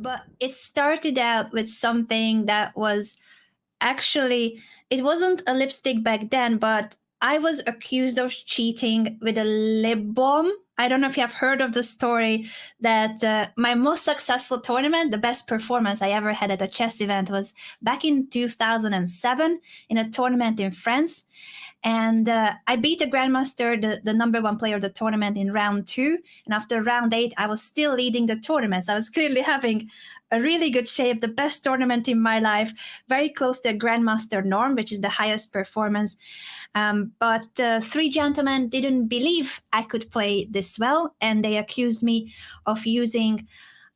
But it started out with something that was actually, it wasn't a lipstick back then, but I was accused of cheating with a lip balm. I don't know if you have heard of the story that my most successful tournament, the best performance I ever had at a chess event, was back in 2007 in a tournament in France. And I beat a grandmaster, the number one player of the tournament, in round 2. And after round 8, I was still leading the tournament. So I was clearly having a really good shape, the best tournament in my life, very close to a grandmaster norm, which is the highest performance. But 3 gentlemen didn't believe I could play this well, and they accused me of using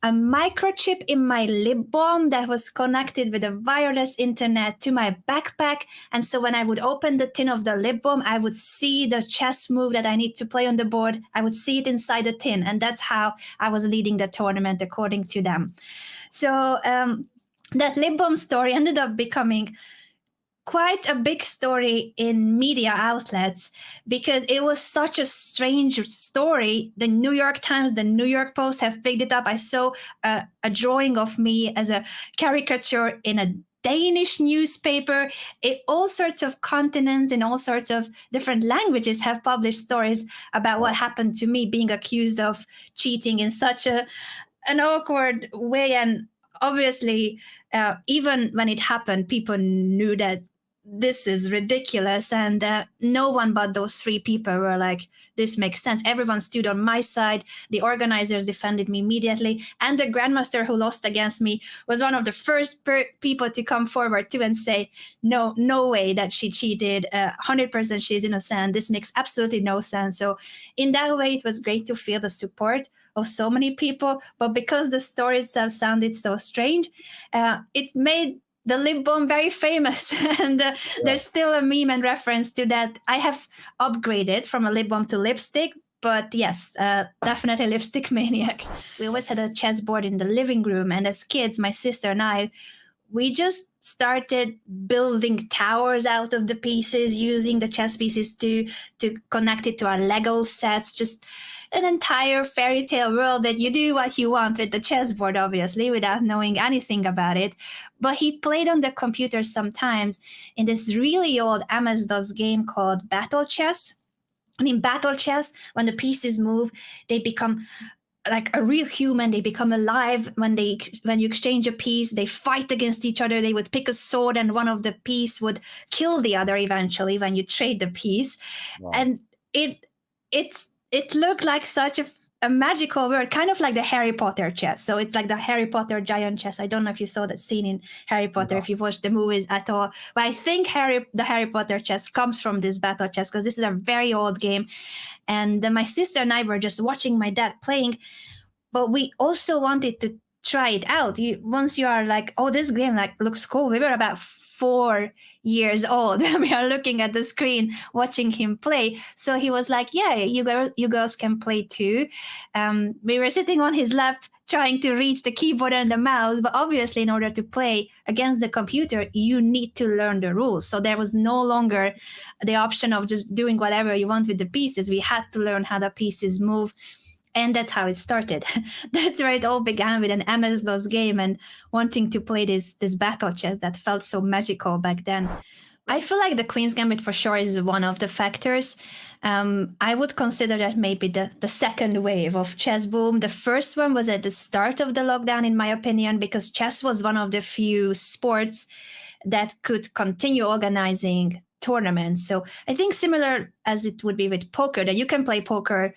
a microchip in my lip balm that was connected with a wireless internet to my backpack. And so when I would open the tin of the lip balm, I would see the chess move that I need to play on the board. I would see it inside the tin. And that's how I was leading the tournament, according to them. So that lip balm story ended up becoming quite a big story in media outlets because it was such a strange story. The New York Times, the New York Post have picked it up. I saw a drawing of me as a caricature in a Danish newspaper. All sorts of continents in all sorts of different languages have published stories about what happened to me being accused of cheating in such an awkward way. And obviously, even when it happened, people knew that this is ridiculous, and no one but those 3 people were like, this makes sense. Everyone stood on my side. The organizers defended me immediately, and the grandmaster who lost against me was one of the first people to come forward too and say, no way that she cheated, 100% she's innocent, this makes absolutely no sense. So in that way, it was great to feel the support of so many people, but because the story itself sounded so strange, it made the lip balm very famous. And there's still a meme and reference to that. I have upgraded from a lip balm to lipstick, but yes, definitely Lipstick Maniac. We always had a chessboard in the living room, and as kids, my sister and I, we just started building towers out of the pieces, using the chess pieces to connect it to our Lego sets, just an entire fairy tale world that you do what you want with the chessboard, obviously, without knowing anything about it. But he played on the computer sometimes in this really old MS-DOS game called Battle Chess. And in Battle Chess, when the pieces move, they become like a real human. They become alive. When you exchange a piece, they fight against each other. They would pick a sword, and one of the piece would kill the other eventually when you trade the piece. Wow. And it looked like such a magical world, kind of like the Harry Potter chess. So it's like the Harry Potter giant chess. I don't know if you saw that scene in Harry Potter, if you watched the movies at all. But I think the Harry Potter chess comes from this battle chess, because this is a very old game. And my sister and I were just watching my dad playing, but we also wanted to try it out. Once you are like, oh, this game looks cool. We were about 4 years old. We are looking at the screen, watching him play. So he was like, yeah, you girls can play too. We were sitting on his lap trying to reach the keyboard and the mouse. But obviously, in order to play against the computer, you need to learn the rules. So there was no longer the option of just doing whatever you want with the pieces. We had to learn how the pieces move. And that's how it started. That's where it all began, with an MS-DOS game and wanting to play this battle chess that felt so magical back then. I feel like the Queen's Gambit for sure is one of the factors. I would consider that maybe the second wave of chess boom. The first one was at the start of the lockdown, in my opinion, because chess was one of the few sports that could continue organizing tournaments. So I think similar as it would be with poker, that you can play poker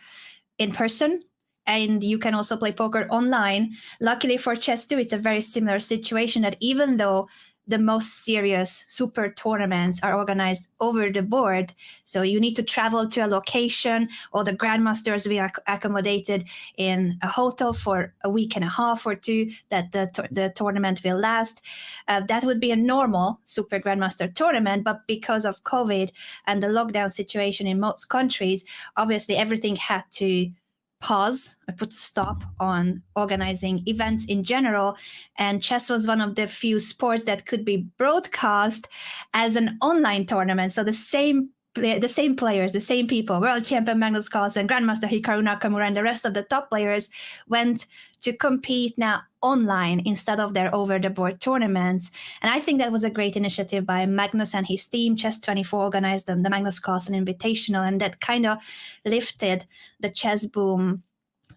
in person, and you can also play poker online. Luckily for chess too, it's a very similar situation, that even though the most serious super tournaments are organized over the board, so you need to travel to a location, or the grandmasters will be accommodated in a hotel for a week and a half or 2 that the tournament will last. That would be a normal super grandmaster tournament, but because of COVID and the lockdown situation in most countries, obviously everything had to pause. I put stop on organizing events in general, and chess was one of the few sports that could be broadcast as an online tournament. So the same the same players, the same people, world champion Magnus Carlsen, Grandmaster Hikaru Nakamura, and the rest of the top players went to compete now online instead of their over-the-board tournaments. And I think that was a great initiative by Magnus and his team. Chess24 organized the Magnus Carlsen Invitational, and that kind of lifted the chess boom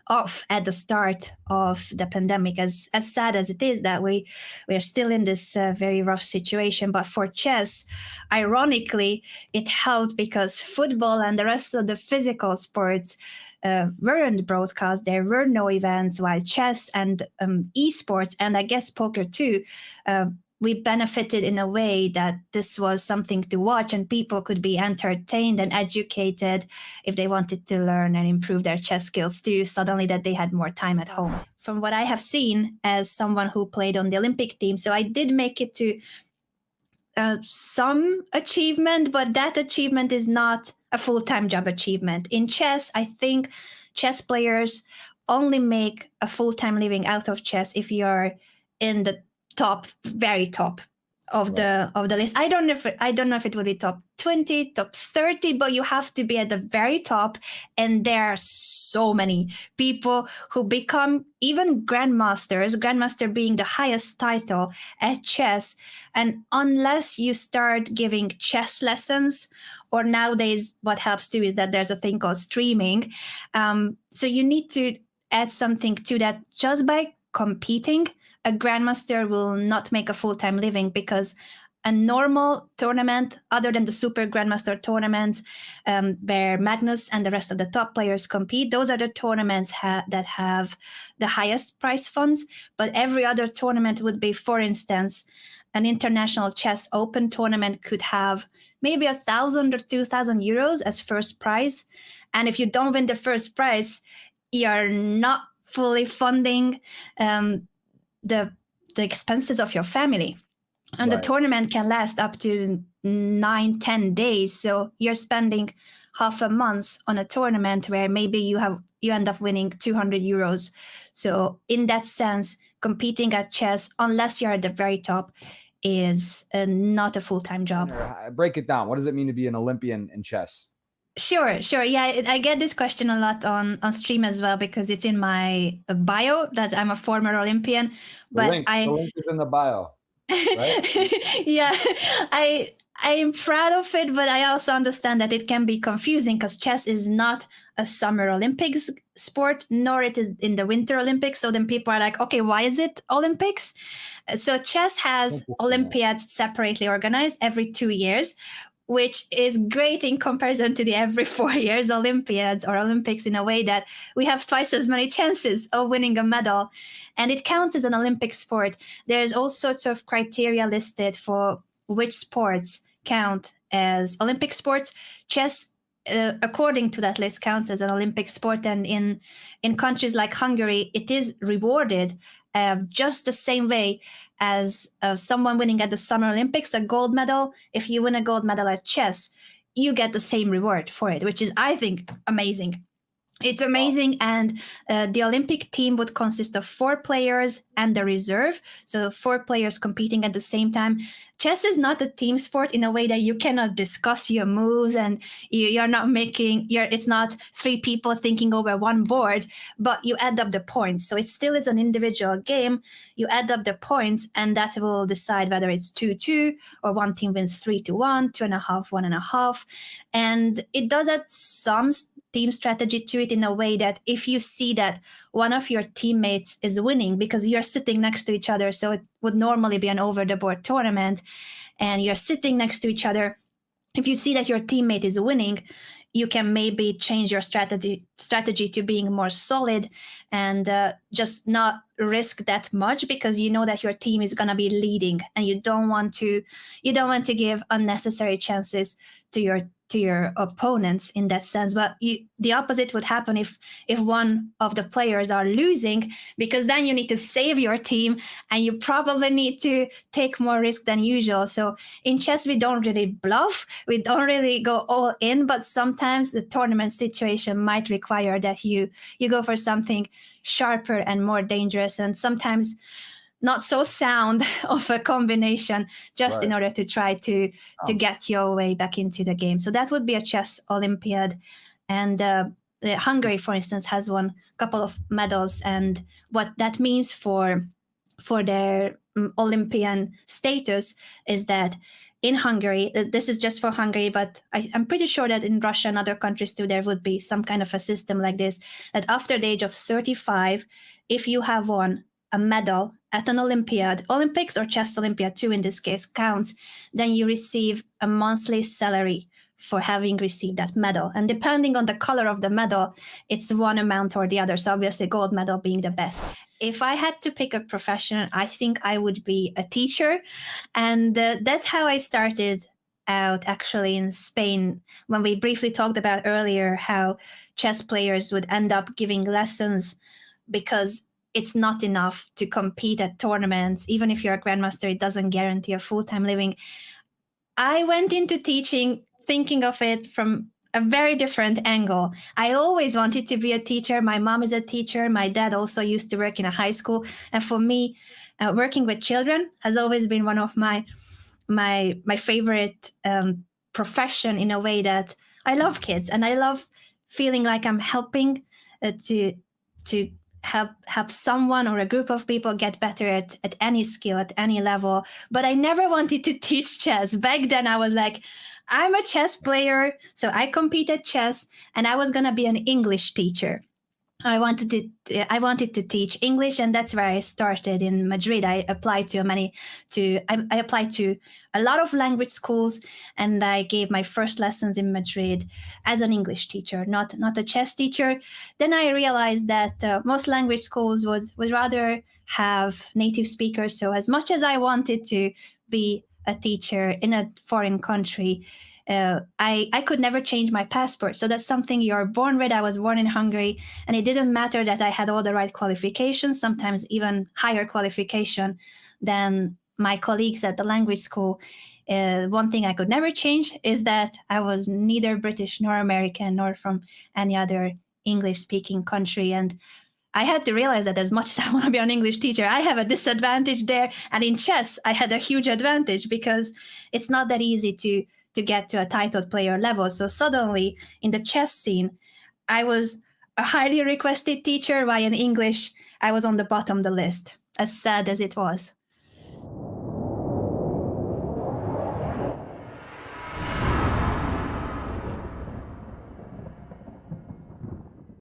off at the start of the pandemic. As sad as it is that we are still in this very rough situation, but for chess, ironically, it helped because football and the rest of the physical sports weren't broadcast. There were no events, while chess and esports, and I guess poker too, we benefited in a way that this was something to watch, and people could be entertained and educated if they wanted to learn and improve their chess skills too, suddenly that they had more time at home. From what I have seen as someone who played on the Olympic team, so I did make it to some achievement, but that achievement is not a full-time job achievement. In chess, I think chess players only make a full-time living out of chess if you're in the top, very top of the list. I don't know if it will be top 20, top 30, but you have to be at the very top. And there are so many people who become even grandmasters, grandmaster being the highest title at chess. And unless you start giving chess lessons, or nowadays what helps too is that there's a thing called streaming. So you need to add something to that. Just by competing, a grandmaster will not make a full-time living, because a normal tournament, other than the super grandmaster tournaments where Magnus and the rest of the top players compete, those are the tournaments that have the highest prize funds. But every other tournament would be, for instance, an international chess open tournament could have maybe 1,000 or 2,000 euros as first prize. And if you don't win the first prize, you're not fully funding the expenses of your family. And the tournament can last up to 9-10 days. So you're spending half a month on a tournament where maybe you end up winning 200 euros. So in that sense, competing at chess, unless you're at the very top, is not a full-time job. Break it down. What does it mean to be an Olympian in chess? Sure. Yeah, I get this question a lot on stream as well, because it's in my bio that I'm a former Olympian. But the link is in the bio, right? Yeah, I'm proud of it, but I also understand that it can be confusing, because chess is not a Summer Olympics sport, nor it is in the Winter Olympics. So then people are like, okay, why is it Olympics? So chess has Olympiads separately organized every 2 years, which is great in comparison to the every 4 years Olympiads or Olympics, in a way that we have twice as many chances of winning a medal. And it counts as an Olympic sport. There's all sorts of criteria listed for which sports count as Olympic sports. Chess, according to that list, counts as an Olympic sport. And in countries like Hungary, it is rewarded just the same way as someone winning at the Summer Olympics, a gold medal. If you win a gold medal at chess, you get the same reward for it, which is, I think, amazing. It's amazing. And the Olympic team would consist of 4 players and the reserve. So 4 players competing at the same time. Chess is not a team sport in a way that you cannot discuss your moves, and it's not 3 people thinking over one board, but you add up the points. So it still is an individual game. You add up the points, and that will decide whether it's 2-2 or one team wins 3-1, 2.5, 1.5. And it does add some team strategy to it, in a way that if you see that one of your teammates is winning, because you're sitting next to each other, so it would normally be an over-the-board tournament, and you're sitting next to each other, if you see that your teammate is winning, you can maybe change your strategy to being more solid and just not risk that much, because you know that your team is going to be leading, and you don't want to give unnecessary chances to your opponents in that sense. But the opposite would happen if one of the players are losing, because then you need to save your team, and you probably need to take more risk than usual. So in chess, we don't really bluff, we don't really go all in, but sometimes the tournament situation might require that you go for something sharper and more dangerous. And sometimes not so sound of a combination, just in order to try to get your way back into the game. So that would be a chess Olympiad. And Hungary, for instance, has won a couple of medals. And what that means for their Olympian status is that in Hungary, this is just for Hungary, but I'm pretty sure that in Russia and other countries too, there would be some kind of a system like this, that after the age of 35, if you have won a medal at an Olympiad, Olympics or chess Olympiad too in this case counts, then you receive a monthly salary for having received that medal. And depending on the color of the medal, it's one amount or the other. So obviously gold medal being the best. If I had to pick a profession, I think I would be a teacher. And that's how I started out actually in Spain, when we briefly talked about earlier how chess players would end up giving lessons because it's not enough to compete at tournaments. Even if you're a grandmaster, it doesn't guarantee a full-time living. I went into teaching thinking of it from a very different angle. I always wanted to be a teacher. My mom is a teacher. My dad also used to work in a high school. And for me, working with children has always been one of my favorite profession, in a way that I love kids and I love feeling like I'm helping to help someone or a group of people get better at any skill, at any level. But I never wanted to teach chess. Back then I was like, I'm a chess player, so I compete at chess, and I was going to be an English teacher. I wanted to teach English, and that's where I started in Madrid. I applied to I applied to a lot of language schools, and I gave my first lessons in Madrid as an English teacher, not a chess teacher. Then I realized that most language schools would rather have native speakers. So as much as I wanted to be a teacher in a foreign country, I could never change my passport. So that's something you're born with. I was born in Hungary, and it didn't matter that I had all the right qualifications, sometimes even higher qualification than my colleagues at the language school. One thing I could never change is that I was neither British nor American nor from any other English-speaking country. And I had to realize that as much as I want to be an English teacher, I have a disadvantage there. And in chess, I had a huge advantage because it's not that easy to get to a titled player level. So suddenly in the chess scene, I was a highly requested teacher, while in English, I was on the bottom of the list, as sad as it was.